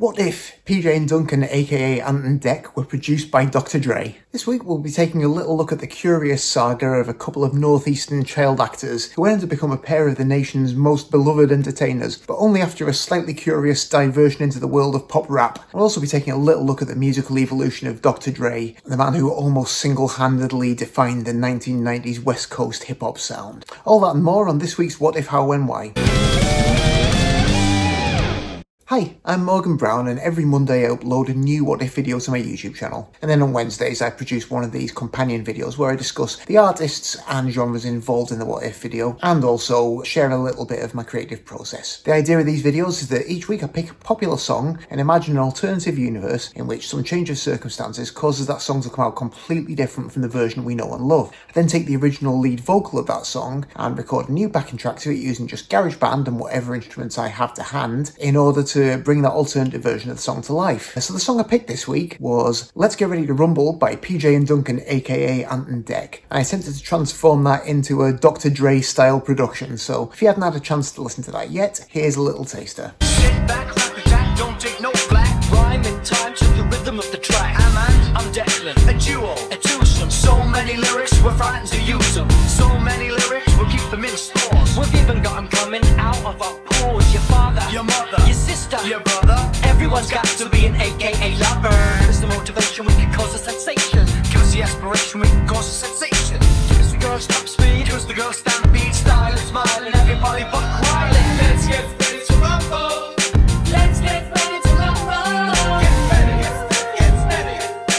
What if PJ Duncan AKA and Deck were produced by Dr Dre? This week we'll be taking a little look at the curious saga of a couple of northeastern child actors who went on to become a pair of the nation's most beloved entertainers, but only after a slightly curious diversion into the world of pop rap. We'll also be taking a little look at the musical evolution of Dr Dre, the man who almost single-handedly defined the 1990s West Coast hip-hop sound. All that and more on this week's What If, How, When, Why. Hi, I'm Morgan Brown, and every Monday I upload a new What If video to my YouTube channel. And then on Wednesdays I produce one of these companion videos where I discuss the artists and genres involved in the What If video, and also share a little bit of my creative process. The idea of these videos is that each week I pick a popular song and imagine an alternative universe in which some change of circumstances causes that song to come out completely different from the version we know and love. I then take the original lead vocal of that song and record a new backing track to it using just GarageBand and whatever instruments I have to hand in order to bring that alternative version of the song to life. So the song I picked this week was Let's Get Ready to Rhumble by PJ Duncan AKA and Deck. And I attempted to transform that into a Dr Dre-style production, so if you haven't had a chance to listen to that yet, here's a little taster. Sit back, rap it back, don't take no flack. Rhyme in time to the rhythm of the track. I'm Declan, a duo, a twosome. So many lyrics, we're frightened to use them. So many lyrics, we'll keep them in stores. We've even got them coming out of our pores. Your father, your mother, your sister, your brother. Everyone's got to be an AKA lover. It's the motivation, we can cause a sensation. Give us the aspiration, we can cause a sensation. Give us the girl stop speed, give us the girl stampede. Style and smile and everybody but quietly. Let's get ready to rumble. Let's get ready to rumble. Get ready, get steady,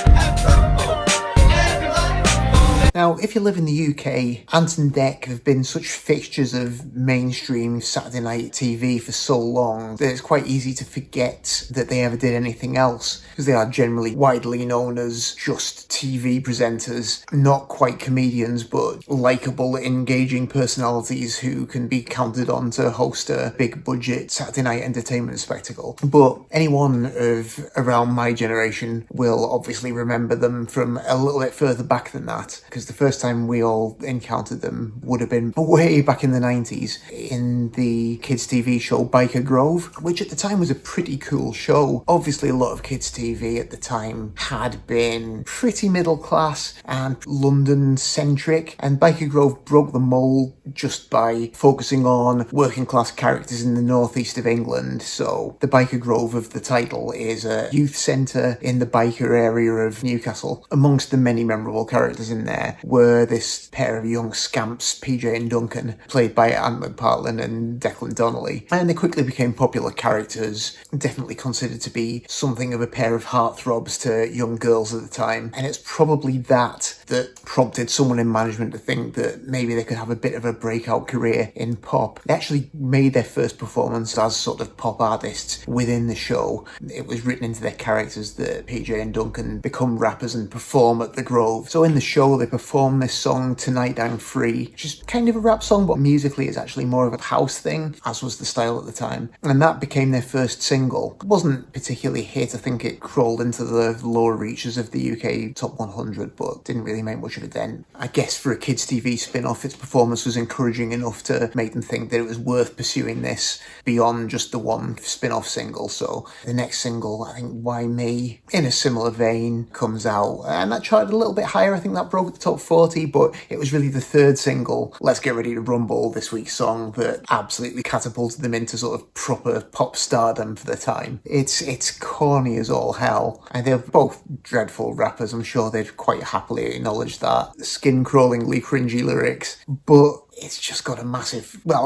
and rumble. Everybody rumble. Now, if you live in the UK, Ant and Dec have been such fixtures of mainstream Saturday night TV for so long that it's quite easy to forget that they ever did anything else, because they are generally widely known as just TV presenters, not quite comedians, but likeable, engaging personalities who can be counted on to host a big budget Saturday night entertainment spectacle. But anyone of around my generation will obviously remember them from a little bit further back than that, because the first time we all encountered them would have been way back in the 90s in the kids TV show Byker Grove, which at the time was a pretty cool show. Obviously a lot of kids TV at the time had been pretty middle class and London centric, and Byker Grove broke the mold just by focusing on working class characters in the northeast of England. So the Byker Grove of the title is a youth centre in the biker area of Newcastle. Amongst the many memorable characters in there were this pair of young scamps, PJ and Duncan, played by Ant McPartlin and Declan Donnelly. And they quickly became popular characters, definitely considered to be something of a pair of heartthrobs to young girls at the time. And it's probably that prompted someone in management to think that maybe they could have a bit of a breakout career in pop. They actually made their first performance as sort of pop artists within the show. It was written into their characters that PJ and Duncan become rappers and perform at the Grove. So in the show they perform this song Tonight I'm Free, which is kind of a rap song, but musically it's actually more of a house thing, as was the style at the time. And that became their first single. It wasn't particularly a hit. I think it crawled into the lower reaches of the UK top 100, but didn't really make much of a dent. I guess for a kids TV spin-off, its performance was encouraging enough to make them think that it was worth pursuing this beyond just the one spin-off single. So the next single, I think Why Me, in a similar vein, comes out, and that charted a little bit higher. I think that broke the top 40, but it was really the third single, Let's Get Ready to Rumble, this week's song, that absolutely catapulted them into sort of proper pop stardom for the time. It's corny as all hell, and they're both dreadful rappers. I'm sure they'd quite happily acknowledge that. Skin-crawlingly cringy lyrics, but it's just got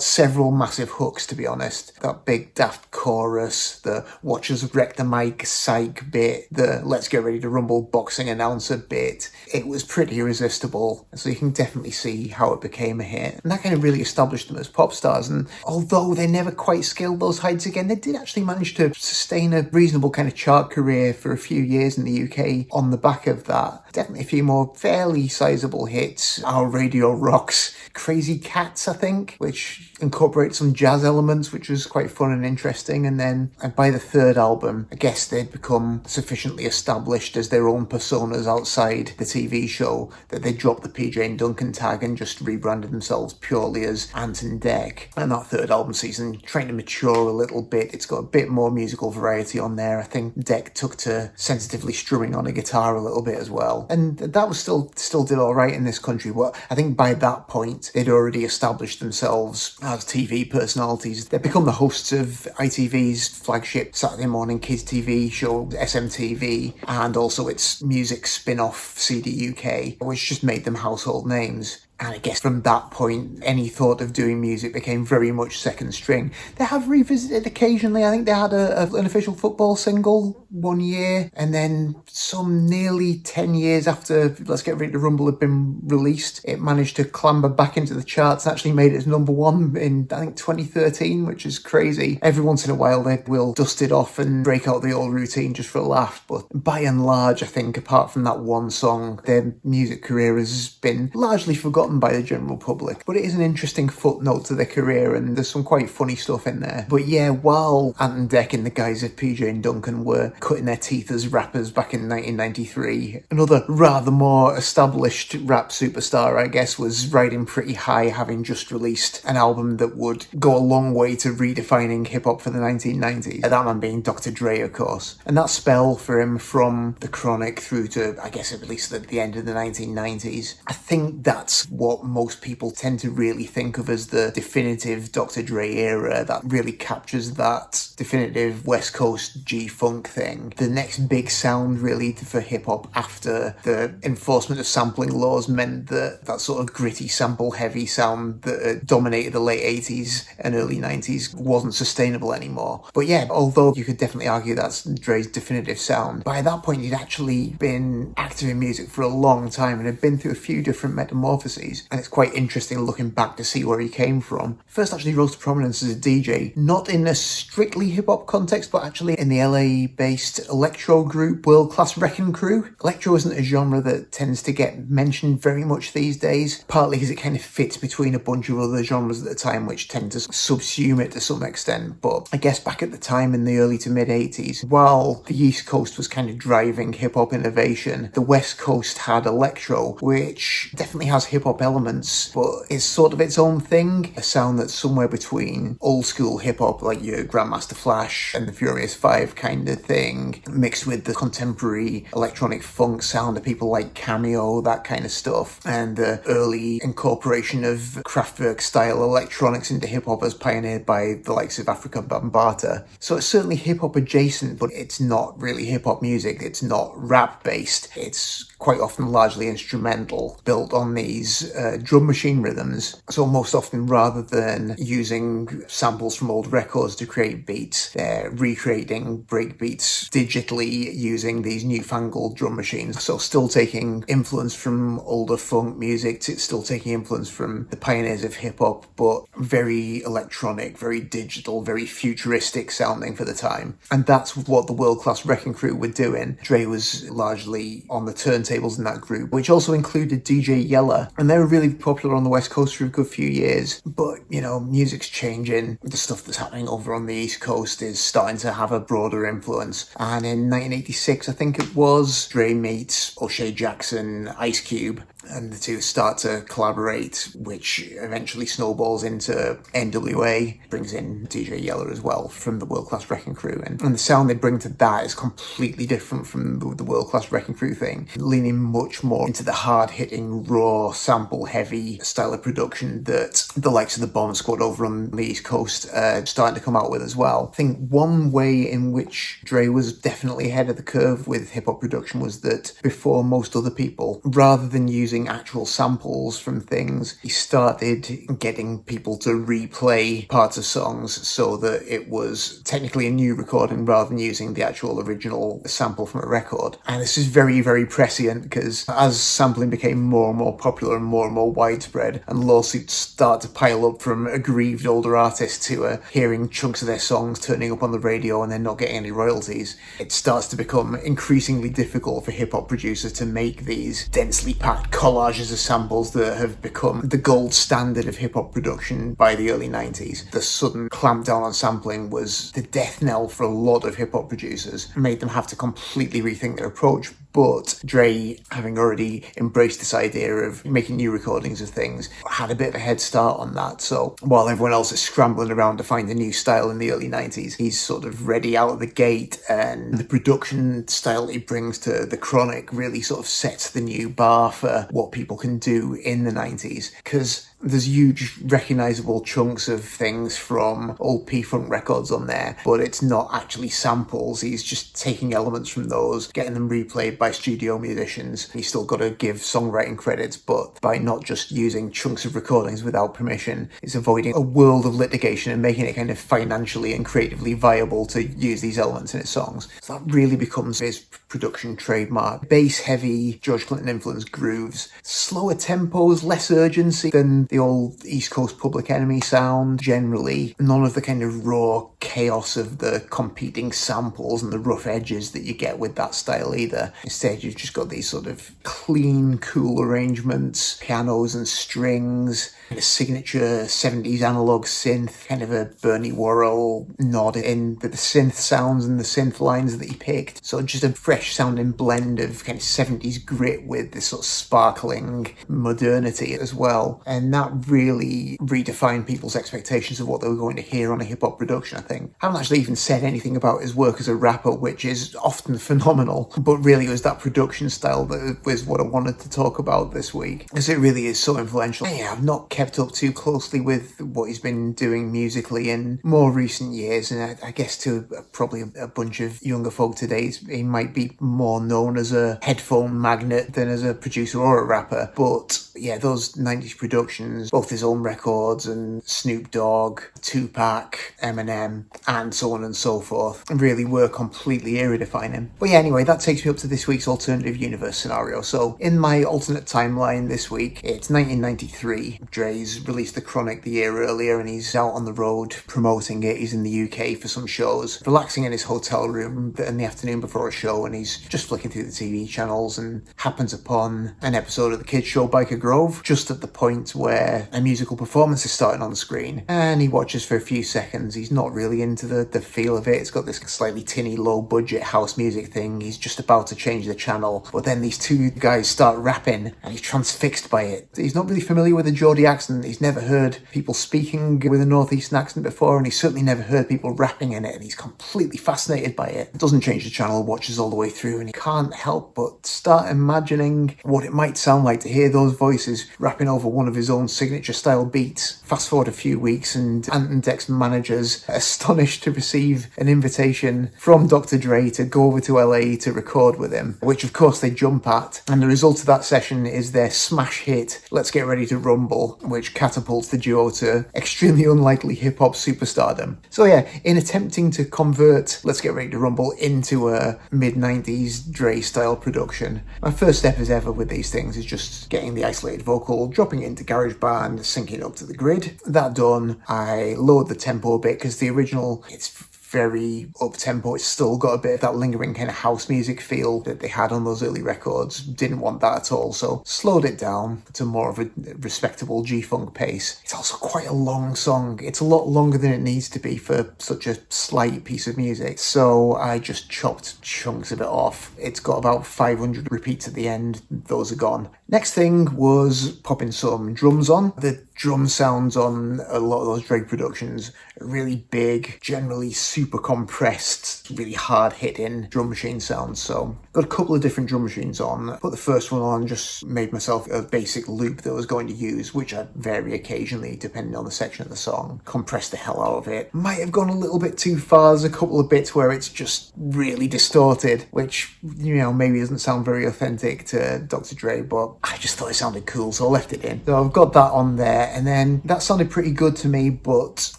several massive hooks, to be honest. That big daft chorus, the watch us wreck the mic psych bit, the Let's Get Ready to Rumble boxing announcer bit. It was pretty irresistible, so you can definitely see how it became a hit. And that kind of really established them as pop stars, and although they never quite scaled those heights again, they did actually manage to sustain a reasonable kind of chart career for a few years in the UK on the back of that. definitely a few more fairly sizable hits. Our Radio Rocks, Crazy Cats, I think, which incorporates some jazz elements, which was quite fun and interesting. And then by the third album, I guess they'd become sufficiently established as their own personas outside the TV show that they dropped the PJ Duncan tag and just rebranded themselves purely as Ant and Dec. And that third album season trying to mature a little bit. It's got a bit more musical variety on there. I think Dec took to sensitively strumming on a guitar a little bit as well. And that was still did all right in this country. But I think by that point, they'd already established themselves as TV personalities. They'd become the hosts of ITV's flagship Saturday morning kids TV show, SMTV, and also its music spin-off CD UK, which just made them household names. And I guess from that point, any thought of doing music became very much second string. They have revisited occasionally. I think they had an official football single one year, and then some nearly 10 years after Let's Get Ready to Rhumble had been released, it managed to clamber back into the charts, actually made it number one in, I think, 2013, which is crazy. Every once in a while, they will dust it off and break out the old routine just for a laugh, but by and large, I think, apart from that one song, their music career has been largely forgotten by the general public. But it is an interesting footnote to their career, and there's some quite funny stuff in there. But yeah, while Ant and Dec in the guise of PJ and Duncan were cutting their teeth as rappers back in 1993, another rather more established rap superstar, I guess, was riding pretty high, having just released an album that would go a long way to redefining hip-hop for the 1990s. That man being Dr Dre, of course. And that spell for him from The Chronic through to, I guess, at least at the end of the 1990s, I think that's what most people tend to really think of as the definitive Dr. Dre era, that really captures that definitive West Coast G-Funk thing. The next big sound really for hip-hop after the enforcement of sampling laws meant that that sort of gritty sample-heavy sound that dominated the late 80s and early 90s wasn't sustainable anymore. But yeah, although you could definitely argue that's Dre's definitive sound, by that point he'd actually been active in music for a long time and had been through a few different metamorphoses. And it's quite interesting looking back to see where he came from. First actually rose to prominence as a DJ, not in a strictly hip-hop context, but actually in the LA-based electro group World Class Wrecking Crew. Electro isn't a genre that tends to get mentioned very much these days, partly because it kind of fits between a bunch of other genres at the time which tend to subsume it to some extent. But I guess back at the time in the early to mid-80s, while the East Coast was kind of driving hip-hop innovation, the West Coast had electro, which definitely has hip-hop elements, but it's sort of its own thing, a sound that's somewhere between old school hip-hop like your Grandmaster Flash and the Furious Five kind of thing, mixed with the contemporary electronic funk sound of people like Cameo, that kind of stuff, and the early incorporation of Kraftwerk style electronics into hip-hop as pioneered by the likes of Afrika Bambaataa. So it's certainly hip-hop adjacent, but it's not really hip-hop music, it's not rap based, it's quite often largely instrumental, built on these drum machine rhythms. So most often, rather than using samples from old records to create beats, they're recreating break beats digitally using these newfangled drum machines. So still taking influence from older funk music, still taking influence from the pioneers of hip-hop, but very electronic, very digital, very futuristic sounding for the time. And that's what the World Class Wrecking Crew were doing. Dre was largely on the turntables in that group, which also included DJ Yella, and they were really popular on the West Coast for a good few years. But, you know, music's changing, the stuff that's happening over on the East Coast is starting to have a broader influence, and in 1986, I think it was, Dre meets O'Shea Jackson, Ice Cube, and the two start to collaborate, which eventually snowballs into NWA, brings in DJ Yella as well from the World Class Wrecking Crew, and the sound they bring to that is completely different from the World Class Wrecking Crew thing, leaning much more into the hard-hitting, raw, sample-heavy style of production that the likes of the Bomb Squad over on the East Coast are starting to come out with as well. I think one way in which Dre was definitely ahead of the curve with hip-hop production was that before most other people, rather than using using actual samples from things. He started getting people to replay parts of songs so that it was technically a new recording rather than using the actual original sample from a record. And this is very, very prescient because as sampling became more and more popular and more widespread, and lawsuits start to pile up from aggrieved older artists who are hearing chunks of their songs turning up on the radio and then not getting any royalties, it starts to become increasingly difficult for hip-hop producers to make these densely packed collages of samples that have become the gold standard of hip-hop production by the early 90s. The sudden clampdown on sampling was the death knell for a lot of hip-hop producers, and made them have to completely rethink their approach. But Dre, having already embraced this idea of making new recordings of things, had a bit of a head start on that. So while everyone else is scrambling around to find a new style in the early 90s, he's sort of ready out of the gate, and the production style he brings to The Chronic really sort of sets the new bar for what people can do in the 90s. Because there's huge recognisable chunks of things from old P-Funk records on there, but it's not actually samples. He's just taking elements from those, getting them replayed by studio musicians. He's still got to give songwriting credits, but by not just using chunks of recordings without permission, he's avoiding a world of litigation and making it kind of financially and creatively viable to use these elements in his songs. So that really becomes his production trademark. Bass-heavy, George Clinton-influenced grooves, slower tempos, less urgency than the old East Coast Public Enemy sound. Generally, none of the kind of raw chaos of the competing samples and the rough edges that you get with that style either. Instead, you've just got these sort of clean, cool arrangements, pianos and strings, a signature 70s analog synth, kind of a Bernie Worrell nod in the synth sounds and the synth lines that he picked. So just a fresh sounding blend of kind of 70s grit with this sort of sparkling modernity as well. And that really redefined people's expectations of what they were going to hear on a hip-hop production, I think. I haven't actually even said anything about his work as a rapper, which is often phenomenal, but really it was that production style that was what I wanted to talk about this week, because it really is so influential. Yeah, I've not kept up too closely with what he's been doing musically in more recent years, and I guess to probably a bunch of younger folk today, he might be more known as a headphone magnet than as a producer or a rapper. But yeah, those 90s productions, both his own records and Snoop Dogg, Tupac, Eminem, and so on and so forth, really were completely era-defining. But yeah, anyway, that takes me up to this week's alternative universe scenario. So in my alternate timeline this week, it's 1993. Dre's released The Chronic the year earlier, and he's out on the road promoting it. He's in the UK for some shows, relaxing in his hotel room in the afternoon before a show, and he's just flicking through the TV channels and happens upon an episode of the kids show Byker Grove, just at the point where a musical performance is starting on the screen, and he watches for a few seconds. He's not really into the feel of it. It's got this slightly tinny, low-budget house music thing. He's just about to change the channel, but then these two guys start rapping, and he's transfixed by it. He's not really familiar with the Geordie accent. He's never heard people speaking with a northeastern accent before, and he's certainly never heard people rapping in it, and he's completely fascinated by it. Doesn't change the channel, watches all the way through, and he can't help but start imagining what it might sound like to hear those voices rapping over one of his own signature style beats. Fast forward a few weeks, and Ant and Dec's managers are astonished to receive an invitation from Dr. Dre to go over to LA to record with him, which of course they jump at, and the result of that session is their smash hit Let's Get Ready to Rhumble, which catapults the duo to extremely unlikely hip-hop superstardom. So yeah, in attempting to convert Let's Get Ready to Rhumble into a mid-90s Dre-style production, my first step as ever with these things is just getting the isolated vocal, dropping it into GarageBand, syncing it up to the grid. That done, I lowered the tempo a bit, because the original, it's very up-tempo. It's still got a bit of that lingering kind of house music feel that they had on those early records. Didn't want that at all, so slowed it down to more of a respectable G-funk pace. It's also quite a long song. It's a lot longer than it needs to be for such a slight piece of music, so I just chopped chunks of it off. It's got about 500 repeats at the end. Those are gone. Next thing was popping some drums on. The drum sounds on a lot of those Dre productions are really big, generally super compressed, really hard hitting drum machine sounds. So got a couple of different drum machines on. Put the first one on, just made myself a basic loop that I was going to use, which I vary occasionally depending on the section of the song. Compressed the hell out of it. Might have gone a little bit too far. There's a couple of bits where it's just really distorted, which, you know, maybe doesn't sound very authentic to Dr. Dre, but I just thought it sounded cool, so I left it in. So I've got that on there, and then that sounded pretty good to me, but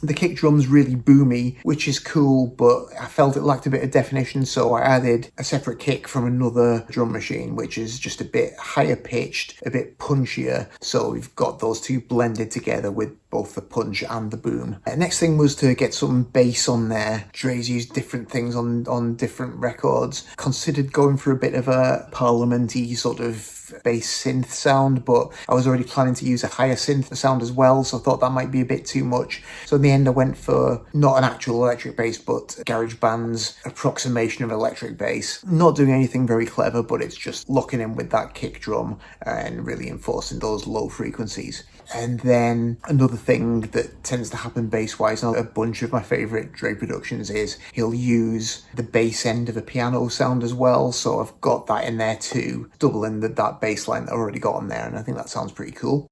the kick drum's really boomy, which is cool, but I felt it lacked a bit of definition, so I added a separate kick from another drum machine, which is just a bit higher pitched, a bit punchier, so we've got those two blended together with both the punch and the boom. Next thing was to get some bass on there. Dre's used different things on different records. Considered going for a bit of a parliament-y sort of bass synth sound, but I was already planning to use a higher synth sound as well, so I thought that might be a bit too much. So in the end I went for not an actual electric bass, but GarageBand's approximation of electric bass. Not doing anything very clever, but it's just locking in with that kick drum and really enforcing those low frequencies. And then another thing that tends to happen bass-wise on a bunch of my favourite Dre productions is he'll use the bass end of a piano sound as well, so I've got that in there too, doubling that bass line that I already got on there, and I think that sounds pretty cool.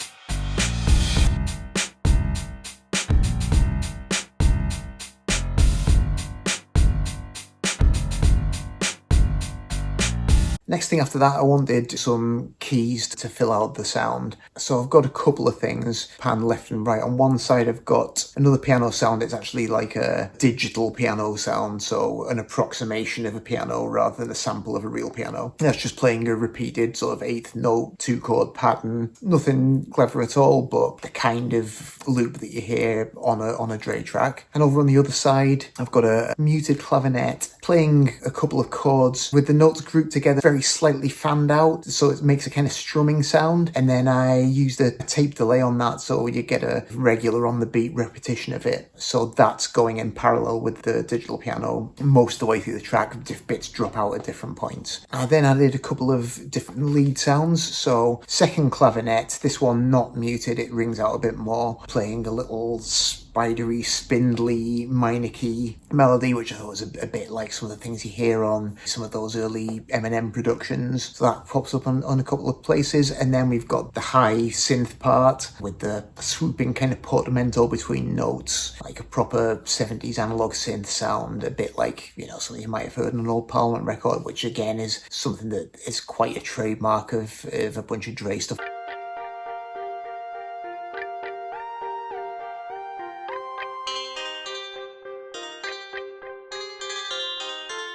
Next thing after that, I wanted some keys to fill out the sound. So I've got a couple of things panned left and right. On one side, I've got another piano sound. It's actually like a digital piano sound, so an approximation of a piano rather than a sample of a real piano. That's just playing a repeated sort of 8th note, 2-chord pattern. Nothing clever at all, but the kind of loop that you hear on a Dre track. And over on the other side, I've got a muted clavinet playing a couple of chords with the notes grouped together, very slightly fanned out, so it makes a kind of strumming sound. And then I used a tape delay on that, so you get a regular on the beat repetition of it. So that's going in parallel with the digital piano most of the way through the track. Bits drop out at different points. I then added a couple of different lead sounds. So second clavinet, this one not muted, it rings out a bit more, playing a little spidery, spindly, minor key melody, which I thought was a bit like some of the things you hear on some of those early Eminem productions. So that pops up on a couple of places. And then we've got the high synth part with the swooping kind of portamento between notes, like a proper 70s analog synth sound, a bit like, you know, something you might have heard on an old Parliament record, which again is something that is quite a trademark of a bunch of Dre stuff.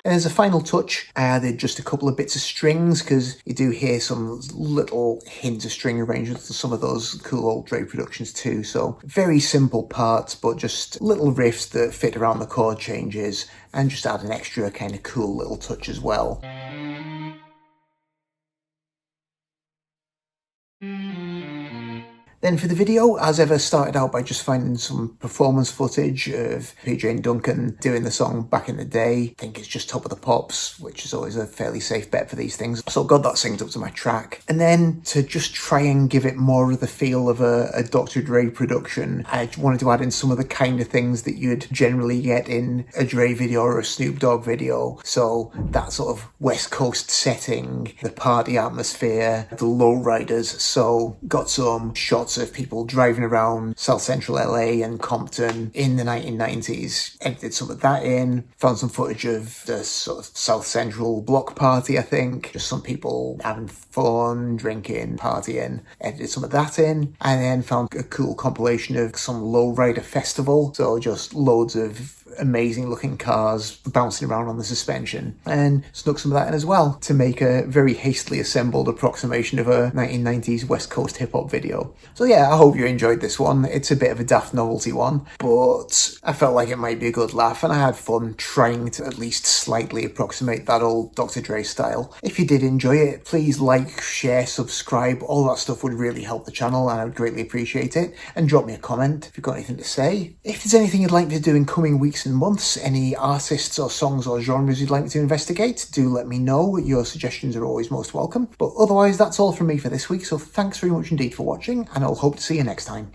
And as a final touch, I added just a couple of bits of strings, because you do hear some little hints of string arrangements to some of those cool old Dre productions too. So very simple parts, but just little riffs that fit around the chord changes, and just add an extra kind of cool little touch as well. Then for the video, as ever, started out by just finding some performance footage of PJ Duncan doing the song back in the day. I think it's just Top of the Pops, which is always a fairly safe bet for these things. So got that synced up to my track. And then to just try and give it more of the feel of a Dr. Dre production, I wanted to add in some of the kind of things that you'd generally get in a Dre video or a Snoop Dogg video. So that sort of West Coast setting, the party atmosphere, the lowriders. So got some shots of people driving around South Central LA and Compton in the 1990s. Edited some of that in, found some footage of the sort of South Central block party, I think. Just some people having fun, drinking, partying. Edited some of that in, and then found a cool compilation of some lowrider festival. So just loads of amazing looking cars bouncing around on the suspension, and snuck some of that in as well to make a very hastily assembled approximation of a 1990s West Coast hip-hop video. So yeah, I hope you enjoyed this one. It's a bit of a daft novelty one, but I felt like it might be a good laugh, and I had fun trying to at least slightly approximate that old Dr. Dre-style. If you did enjoy it, please like, share, subscribe. All that stuff would really help the channel, and I would greatly appreciate it. And drop me a comment if you've got anything to say. If there's anything you'd like me to do in coming weeks and months, any artists or songs or genres you'd like me to investigate, do let me know. Your suggestions are always most welcome. But otherwise, that's all from me for this week, so thanks very much indeed for watching, and I'll hope to see you next time.